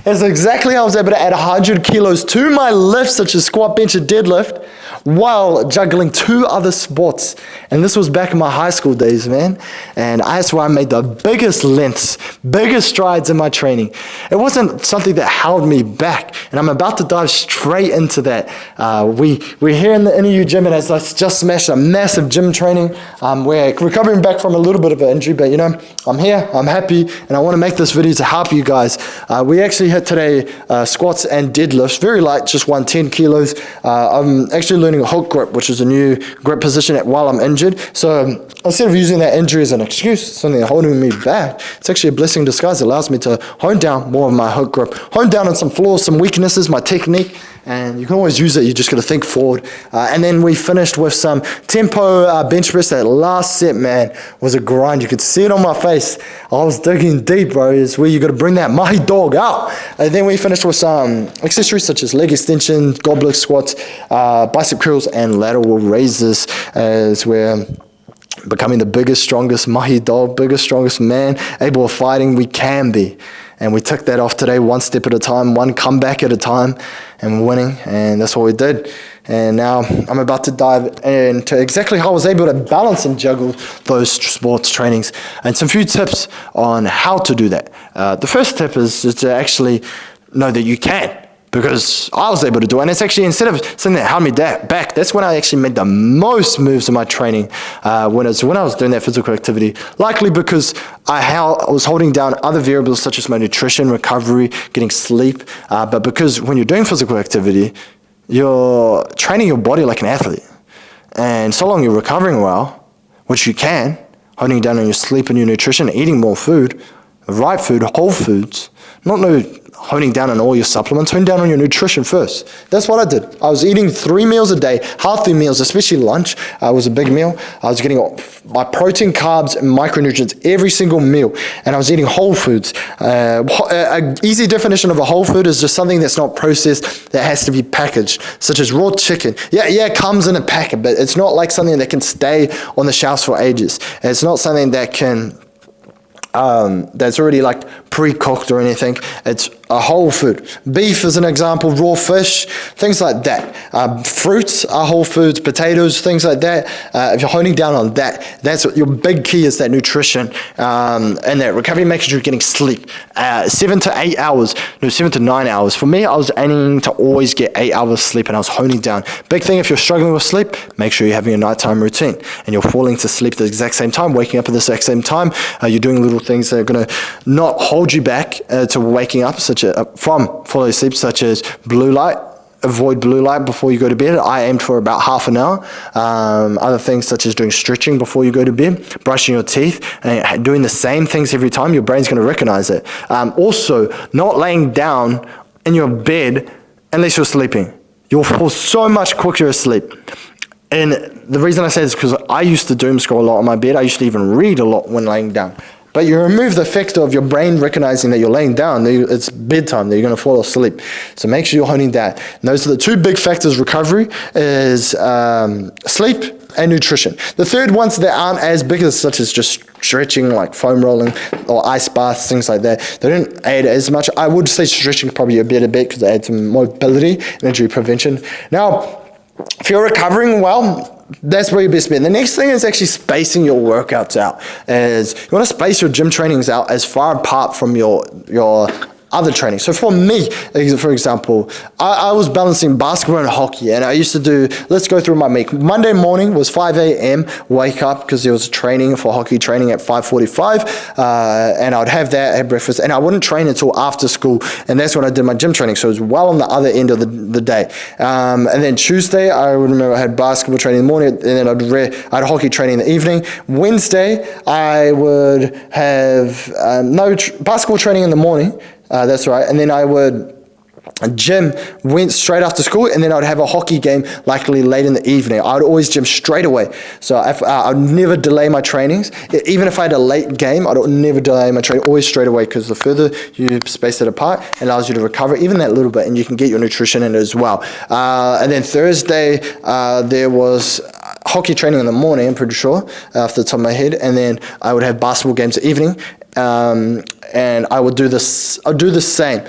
That's exactly how I was able to add 100 kilos to my lifts, such as squat, bench, and deadlift, while juggling 2 other sports. And this was back in my high school days, man. And that's where I made the biggest lengths, biggest strides in my training. It wasn't something that held me back. And I'm about to dive straight into that. We're here in the NEU gym, and as I just smashed a massive gym training, we're recovering back from a little bit of an injury, but I'm here, I'm happy, and I want to make this video to help you guys. We actually hit today squats and deadlifts, very light, just 110 kilos. I'm actually learning a hook grip, which is a new grip position while I'm injured. So instead of using that injury as an excuse, something holding me back, it's actually a blessing in disguise. It allows me to hone down more of my hook grip, hone down on some flaws, some weaknesses, my technique, and you can always use it. You just got to think forward. And then we finished with some tempo bench press. That last set, man, was a grind. You could see it on my face. I was digging deep, bro. It's where you got to bring that Mahi dog out. And then we finished with some accessories such as leg extension, goblet squats, bicep curls, and lateral raises, as we're becoming the biggest, strongest Mahi dog, biggest, strongest man, able of fighting we can be. And we took that off today, one step at a time, one comeback at a time, and winning. And that's what we did. And now I'm about to dive into exactly how I was able to balance and juggle those sports trainings, and some few tips on how to do that. The first tip is to actually know that you can, because I was able to do it. And it's actually, instead of something that held me back, that's when I actually made the most moves in my training, when I was doing that physical activity. Likely because I was holding down other variables such as my nutrition, recovery, getting sleep. But because when you're doing physical activity, you're training your body like an athlete. And so long you're recovering well, which you can, holding down on your sleep and your nutrition, eating more food, the right food, whole foods, not honing down on all your supplements, hone down on your nutrition first. That's what I did. I was eating 3 meals a day, healthy meals, especially lunch was a big meal. I was getting my protein, carbs, and micronutrients every single meal, and I was eating whole foods. An easy definition of a whole food is just something that's not processed, that has to be packaged, such as raw chicken. Yeah, it comes in a packet, but it's not like something that can stay on the shelves for ages. It's not something that can that's already like pre-cooked or anything. It's a whole food. Beef is an example, raw fish, things like that. Fruits are whole foods, potatoes, things like that. If you're honing down on that, that's what your big key is, that nutrition and that recovery, making sure you're getting sleep. 7 to 9 hours. For me, I was aiming to always get 8 hours sleep, and I was honing down. Big thing, if you're struggling with sleep, make sure you're having a nighttime routine and you're falling to sleep at the exact same time, waking up at the exact same time. You're doing little things that are going to not hold you back to waking up, from falling asleep, such as blue light. Avoid blue light before you go to bed. I aimed for about half an hour. Other things such as doing stretching before you go to bed, brushing your teeth, and doing the same things every time. Your brain's going to recognize it. Also, not laying down in your bed unless you're sleeping. You'll fall so much quicker asleep. And the reason I say this is because I used to doom scroll a lot on my bed. I used to even read a lot when laying down. But you remove the factor of your brain recognizing that you're laying down, it's bedtime, that you're going to fall asleep. So make sure you're honing that. And those are the 2 big factors recovery, is sleep and nutrition. The third ones that aren't as big, as such as just stretching, like foam rolling or ice baths, things like that, they don't add as much. I would say stretching probably a better bet because they add some mobility and injury prevention. Now, if you're recovering well, that's where your best bet. The next thing is actually spacing your workouts out. Is you want to space your gym trainings out as far apart from your other training. So for me, for example, I was balancing basketball and hockey, and I used to do, let's go through my week. Monday morning was 5 a.m. wake up, because there was training for hockey training at 5:45, and I would have that, have breakfast, and I wouldn't train until after school, and that's when I did my gym training. So it was well on the other end of the day. And then Tuesday, I remember I had basketball training in the morning, and then I had hockey training in the evening. Wednesday, I would have basketball training in the morning. That's right. And then I would gym went straight after school, and then I'd have a hockey game likely late in the evening. I'd always gym straight away. So I'd never delay my trainings. Even if I had a late game, I'd never delay my training, always straight away, because the further you space it apart, it allows you to recover even that little bit, and you can get your nutrition in as well. And then Thursday, there was hockey training in the morning, I'm pretty sure, off the top of my head, and then I would have basketball games in the evening. and I would do this. I'd do the same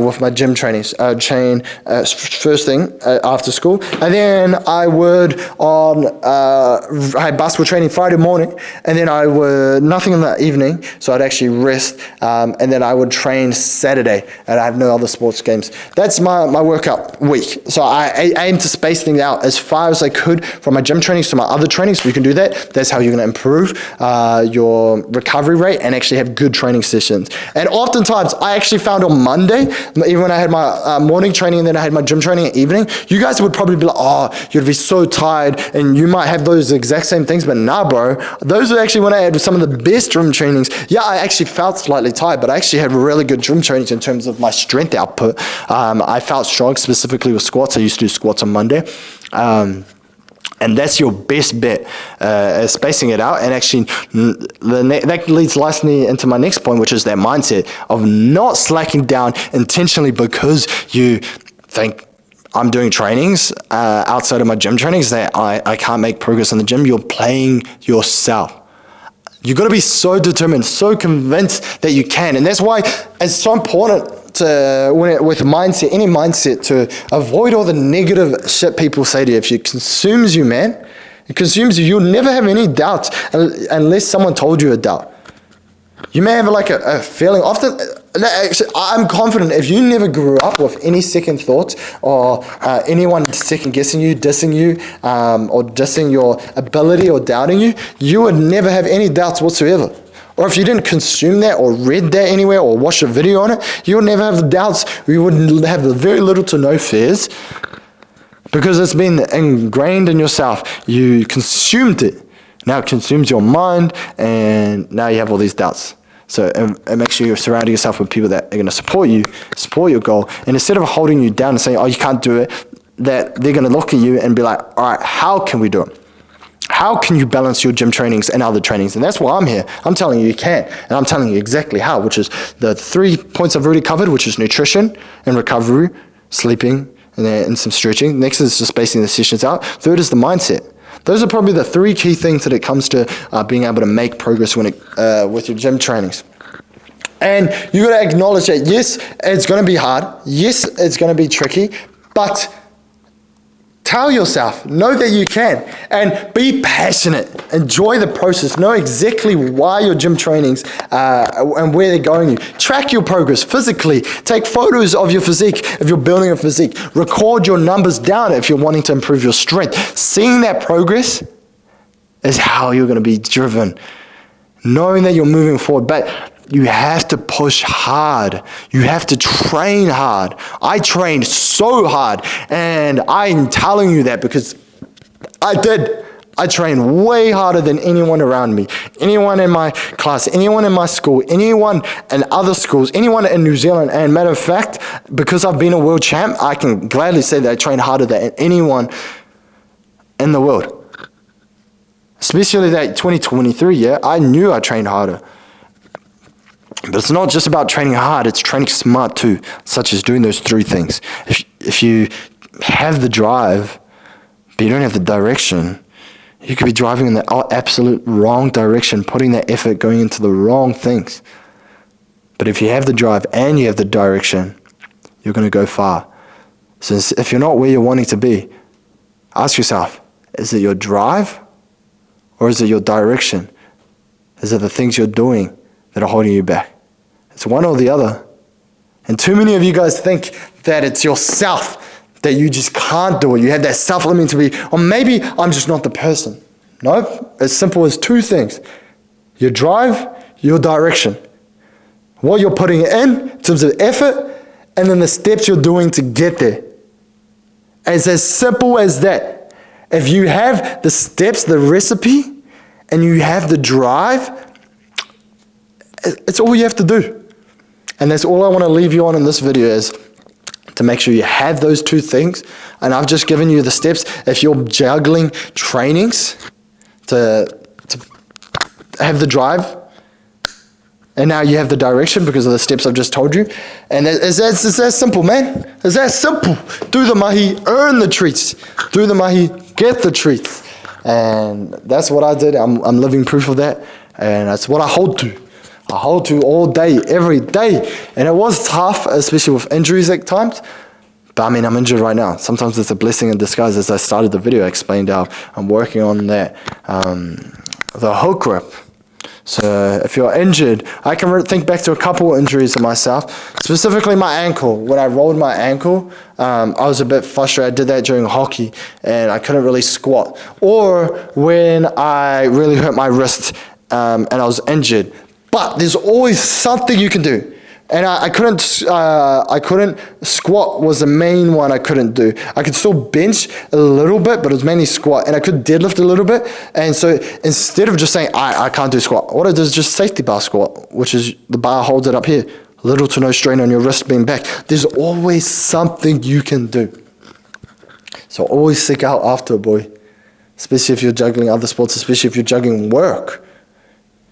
with my gym trainings. I'd train first thing after school, and then I would I had basketball training Friday morning, and then I would nothing in the evening, so I'd actually rest, and then I would train Saturday, and I have no other sports games. That's my workout week. So I aim to space things out as far as I could from my gym trainings to my other trainings. So you can do that. That's how you're going to improve your recovery rate and actually have good training sessions. And oftentimes, I actually found on Monday, even when I had my morning training and then I had my gym training at evening, you guys would probably be like, oh, you'd be so tired, and you might have those exact same things, but nah, bro. Those are actually when I had some of the best gym trainings. Yeah, I actually felt slightly tired, but I actually had really good gym trainings in terms of my strength output. I felt strong, specifically with squats. I used to do squats on Monday. And that's your best bet, spacing it out. And actually, that leads nicely into my next point, which is that mindset of not slacking down intentionally because you think, I'm doing trainings outside of my gym trainings that I can't make progress in the gym. You're playing yourself. You've got to be so determined, so convinced that you can. And that's why it's so important with mindset, any mindset, to avoid all the negative shit people say to you. If it consumes you, man, it consumes you. You'll never have any doubts unless someone told you a doubt. You may have like a feeling. Often, actually, I'm confident if you never grew up with any second thoughts or anyone second guessing you, dissing you, or dissing your ability or doubting you, you would never have any doubts whatsoever. Or if you didn't consume that or read that anywhere or watch a video on it, you would never have the doubts. You would have very little to no fears because it's been ingrained in yourself. You consumed it. Now it consumes your mind, and now you have all these doubts. So and make sure you're surrounding yourself with people that are going to support you, support your goal. And instead of holding you down and saying, oh, you can't do it, that they're going to look at you and be like, all right, how can we do it? How can you balance your gym trainings and other trainings? And that's why I'm here. I'm telling you can. And I'm telling you exactly how, which is the 3 points I've already covered, which is nutrition and recovery, sleeping, and some stretching. Next is just spacing the sessions out. Third is the mindset. Those are probably the 3 key things that it comes to being able to make progress with your gym trainings. And you got to acknowledge that, yes, it's going to be hard. Yes, it's going to be tricky, but tell yourself, know that you can, and be passionate. Enjoy the process. Know exactly why your gym trainings and where they're going you. Track your progress physically. Take photos of your physique if you're building a physique. Record your numbers down if you're wanting to improve your strength. Seeing that progress is how you're going to be driven. Knowing that you're moving forward, but you have to push hard. You have to train hard. I trained so hard, and I'm telling you that because I did. I trained way harder than anyone around me, anyone in my class, anyone in my school, anyone in other schools, anyone in New Zealand. And matter of fact, because I've been a world champ, I can gladly say that I trained harder than anyone in the world. Especially that 2023 year, I knew I trained harder. But it's not just about training hard, it's training smart too, such as doing those 3 things. If you have the drive, but you don't have the direction, you could be driving in the absolute wrong direction, putting that effort going into the wrong things. But if you have the drive and you have the direction, you're going to go far. So if you're not where you're wanting to be, ask yourself, is it your drive or is it your direction? Is it the things you're doing that are holding you back? It's one or the other. And too many of you guys think that it's yourself, that you just can't do it. You have that self-limiting to be, or maybe I'm just not the person. No, as simple as 2 things. Your drive, your direction. What you're putting in terms of effort, and then the steps you're doing to get there. It's as simple as that. If you have the steps, the recipe, and you have the drive, it's all you have to do. And that's all I want to leave you on in this video, is to make sure you have those 2 things. And I've just given you the steps. If you're juggling trainings to have the drive, and now you have the direction because of the steps I've just told you. And it's that simple, man. It's that simple. Do the mahi, earn the treats. Do the mahi, get the treats. And that's what I did. I'm living proof of that. And that's what I hold to. I hold to all day, every day. And it was tough, especially with injuries at times. But I mean, I'm injured right now. Sometimes it's a blessing in disguise. As I started the video, I explained how I'm working on that, the hook grip. So if you're injured, I can think back to a couple of injuries of myself, specifically my ankle. When I rolled my ankle, I was a bit frustrated. I did that during hockey, and I couldn't really squat. Or when I really hurt my wrist, and I was injured. But there's always something you can do. And I couldn't squat was the main one I couldn't do. I could still bench a little bit, but it was mainly squat. And I could deadlift a little bit. And so instead of just saying, I can't do squat, what I do is just safety bar squat, which is the bar holds it up here. Little to no strain on your wrist being back. There's always something you can do. So always seek out after it, boy. Especially if you're juggling other sports, especially if you're juggling work.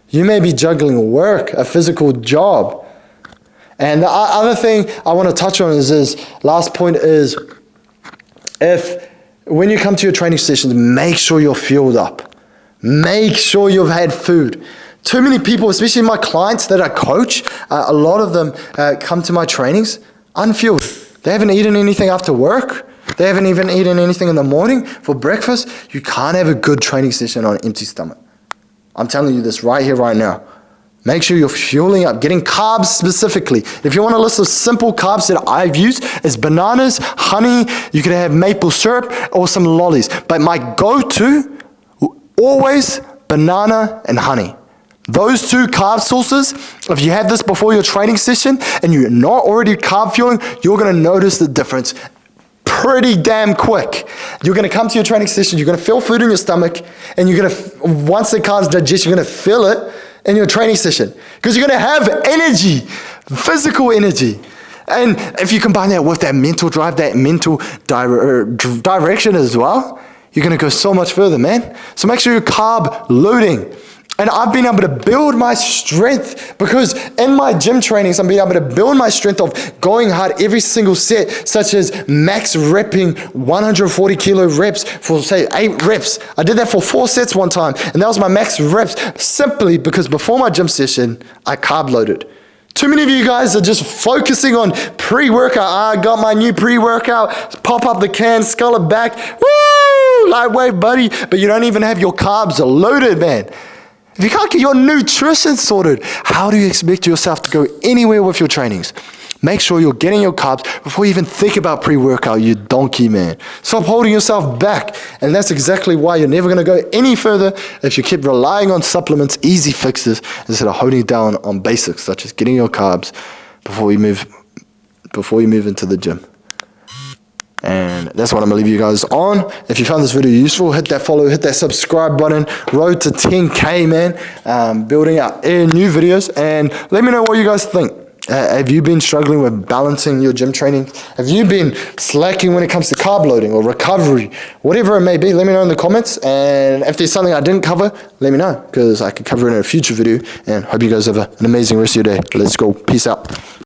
You may be juggling work, a physical job. And the other thing I want to touch on is last point is, when you come to your training sessions, make sure you're fueled up. Make sure you've had food. Too many people, especially my clients that I coach, a lot of them come to my trainings unfueled. They haven't eaten anything after work. They haven't even eaten anything in the morning for breakfast. You can't have a good training session on an empty stomach. I'm telling you this right here, right now. Make sure you're fueling up, getting carbs specifically. If you want a list of simple carbs that I've used, it's bananas, honey, you could have maple syrup or some lollies. But my go-to, always banana and honey. Those two carb sources, if you have this before your training session and you're not already carb fueling, you're going to notice the difference pretty damn quick. You're going to come to your training session, you're going to feel food in your stomach, and you're going to, once the carbs digest, you're going to feel it in your training session, because you're going to have energy, physical energy. And if you combine that with that mental drive, that mental direction as well, you're going to go so much further, man. So make sure you're carb loading. And I've been able to build my strength, because in my gym trainings, I'm being able to build my strength of going hard every single set, such as max repping 140 kilo reps for, say, 8 reps. I did that for 4 sets one time, and that was my max reps, simply because before my gym session, I carb loaded. Too many of you guys are just focusing on pre-workout. I got my new pre-workout, pop up the can, scull it back, woo, lightweight, buddy, but you don't even have your carbs loaded, man. If you can't get your nutrition sorted, how do you expect yourself to go anywhere with your trainings? Make sure you're getting your carbs before you even think about pre-workout, you donkey, man. Stop holding yourself back. And that's exactly why you're never going to go any further if you keep relying on supplements, easy fixes, instead of holding down on basics, such as getting your carbs before you move into the gym. And that's what I'm going to leave you guys on. If you found this video useful, hit that follow, hit that subscribe button. Road to 10K, man. Building out new videos. And let me know what you guys think. Have you been struggling with balancing your gym training? Have you been slacking when it comes to carb loading or recovery? Whatever it may be, let me know in the comments. And if there's something I didn't cover, let me know, because I could cover it in a future video. And hope you guys have an amazing rest of your day. Let's go. Peace out.